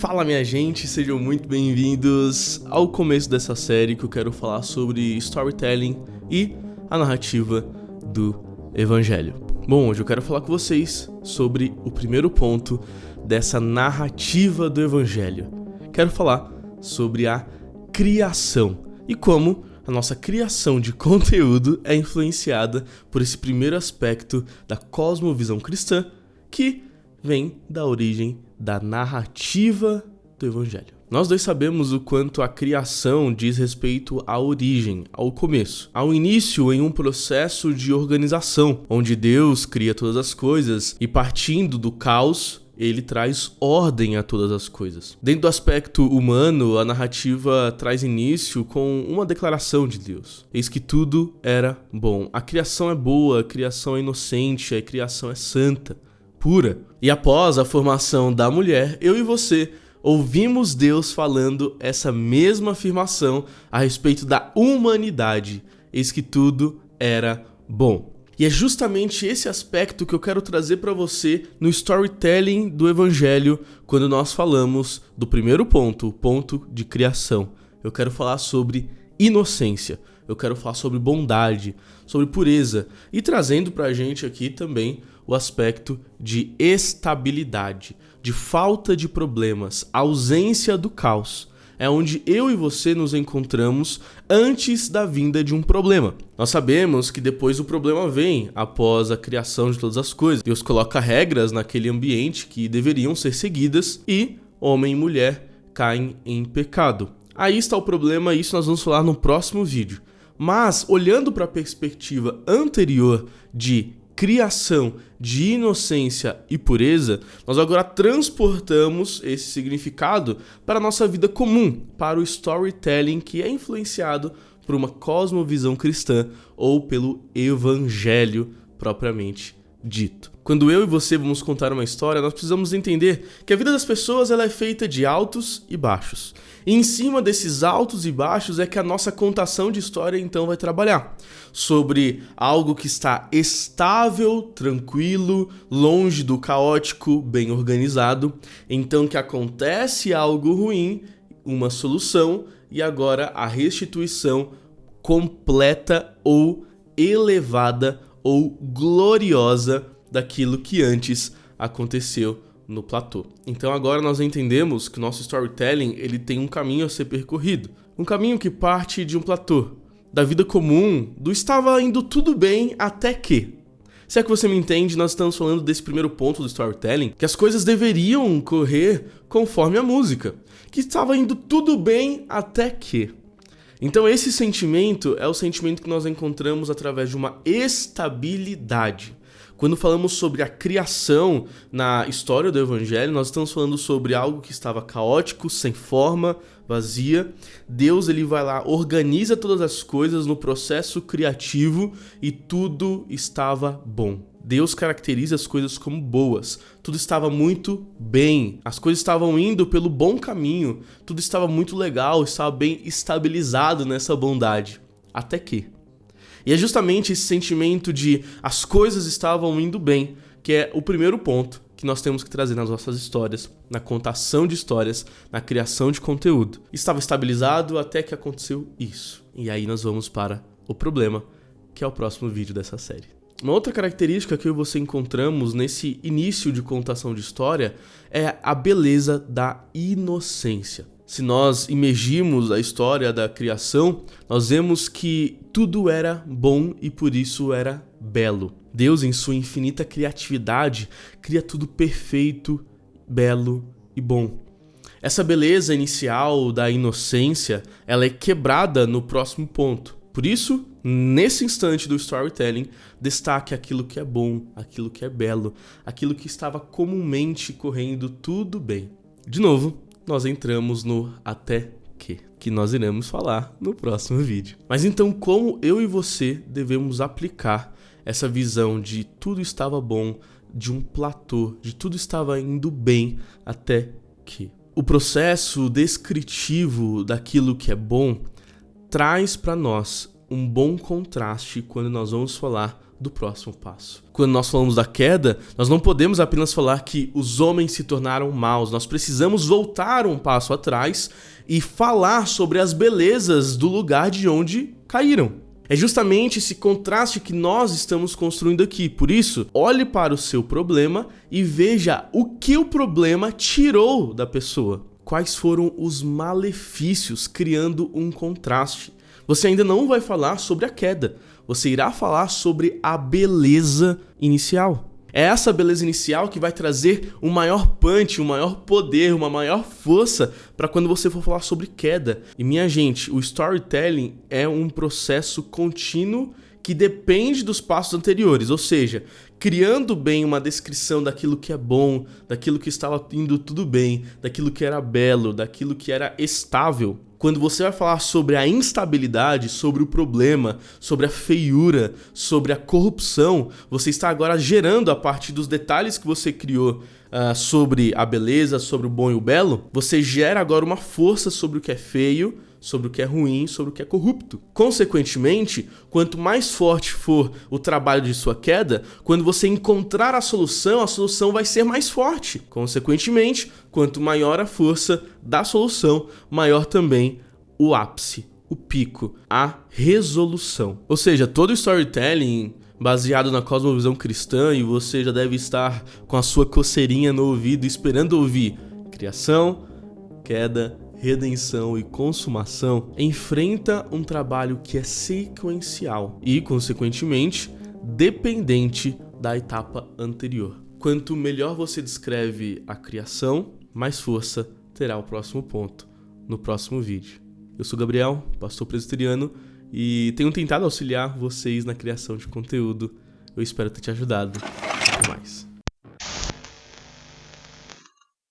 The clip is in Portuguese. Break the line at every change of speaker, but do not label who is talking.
Fala minha gente, sejam muito bem-vindos ao começo dessa série que eu quero falar sobre storytelling e a narrativa do Evangelho. Bom, hoje eu quero falar com vocês sobre o primeiro ponto dessa narrativa do Evangelho. Quero falar sobre a criação e como a nossa criação de conteúdo é influenciada por esse primeiro aspecto da cosmovisão cristã que vem da origem da narrativa do Evangelho. Nós dois sabemos o quanto a criação diz respeito à origem, ao começo, ao início em um processo de organização, onde Deus cria todas as coisas e partindo do caos, ele traz ordem a todas as coisas. Dentro do aspecto humano, a narrativa traz início com uma declaração de Deus. Eis que tudo era bom. A criação é boa, a criação é inocente, a criação é santa, pura. E após a formação da mulher, eu e você ouvimos Deus falando essa mesma afirmação a respeito da humanidade. Eis que tudo era bom. E é justamente esse aspecto que eu quero trazer para você no storytelling do Evangelho quando nós falamos do primeiro ponto, o ponto de criação. Eu quero falar sobre inocência, eu quero falar sobre bondade, sobre pureza e trazendo pra gente aqui também o aspecto de estabilidade, de falta de problemas, ausência do caos. É onde eu e você nos encontramos antes da vinda de um problema. Nós sabemos que depois o problema vem após a criação de todas as coisas. Deus coloca regras naquele ambiente que deveriam ser seguidas e homem e mulher caem em pecado. Aí está o problema e isso nós vamos falar no próximo vídeo. Mas, olhando para a perspectiva anterior de criação, de inocência e pureza, nós agora transportamos esse significado para a nossa vida comum, para o storytelling que é influenciado por uma cosmovisão cristã ou pelo Evangelho propriamente dito. Quando eu e você vamos contar uma história, nós precisamos entender que a vida das pessoas ela é feita de altos e baixos. E em cima desses altos e baixos é que a nossa contação de história então vai trabalhar. Sobre algo que está estável, tranquilo, longe do caótico, bem organizado. Então que acontece algo ruim, uma solução e agora a restituição completa ou elevada ou gloriosa daquilo que antes aconteceu no platô. Então agora nós entendemos que o nosso storytelling ele tem um caminho a ser percorrido. Um caminho que parte de um platô, da vida comum, do estava indo tudo bem até que. Se é que você me entende, nós estamos falando desse primeiro ponto do storytelling, que as coisas deveriam correr conforme a música, que estava indo tudo bem até que. Então esse sentimento é o sentimento que nós encontramos através de uma estabilidade. Quando falamos sobre a criação na história do Evangelho, nós estamos falando sobre algo que estava caótico, sem forma, vazia. Deus ele vai lá, organiza todas as coisas no processo criativo e tudo estava bom. Deus caracteriza as coisas como boas. Tudo estava muito bem. As coisas estavam indo pelo bom caminho. Tudo estava muito legal, estava bem estabilizado nessa bondade. Até que. E é justamente esse sentimento de as coisas estavam indo bem, que é o primeiro ponto que nós temos que trazer nas nossas histórias, na contação de histórias, na criação de conteúdo. Estava estabilizado até que aconteceu isso. E aí nós vamos para o problema, que é o próximo vídeo dessa série. Uma outra característica que eu e você encontramos nesse início de contação de história é a beleza da inocência. Se nós imergimos a história da criação, nós vemos que tudo era bom e por isso era belo. Deus, em sua infinita criatividade, cria tudo perfeito, belo e bom. Essa beleza inicial da inocência, ela é quebrada no próximo ponto. Por isso, nesse instante do storytelling, destaque aquilo que é bom, aquilo que é belo, aquilo que estava comumente correndo tudo bem. De novo, nós entramos no até que nós iremos falar no próximo vídeo. Mas então, como eu e você devemos aplicar essa visão de tudo estava bom, de um platô, de tudo estava indo bem até que? O processo descritivo daquilo que é bom traz para nós um bom contraste quando nós vamos falar do próximo passo. Quando nós falamos da queda, nós não podemos apenas falar que os homens se tornaram maus, nós precisamos voltar um passo atrás e falar sobre as belezas do lugar de onde caíram. É justamente esse contraste que nós estamos construindo aqui. Por isso, olhe para o seu problema e veja o que o problema tirou da pessoa. Quais foram os malefícios, criando um contraste. Você ainda não vai falar sobre a queda, você irá falar sobre a beleza inicial. É essa beleza inicial que vai trazer um maior punch, um maior poder, uma maior força para quando você for falar sobre queda. E minha gente, o storytelling é um processo contínuo que depende dos passos anteriores, ou seja, criando bem uma descrição daquilo que é bom, daquilo que estava indo tudo bem, daquilo que era belo, daquilo que era estável. Quando você vai falar sobre a instabilidade, sobre o problema, sobre a feiura, sobre a corrupção, você está agora gerando, a partir dos detalhes que você criou sobre a beleza, sobre o bom e o belo, você gera agora uma força sobre o que é feio, sobre o que é ruim, sobre o que é corrupto. Consequentemente, quanto mais forte for o trabalho de sua queda, quando você encontrar a solução vai ser mais forte. Consequentemente, quanto maior a força da solução, maior também o ápice, o pico, a resolução. Ou seja, todo storytelling baseado na cosmovisão cristã, e você já deve estar com a sua coceirinha no ouvido esperando ouvir criação, queda, redenção e consumação, enfrenta um trabalho que é sequencial e, consequentemente, dependente da etapa anterior. Quanto melhor você descreve a criação, mais força terá o próximo ponto no próximo vídeo. Eu sou Gabriel, pastor presbiteriano, e tenho tentado auxiliar vocês na criação de conteúdo. Eu espero ter te ajudado. Até mais.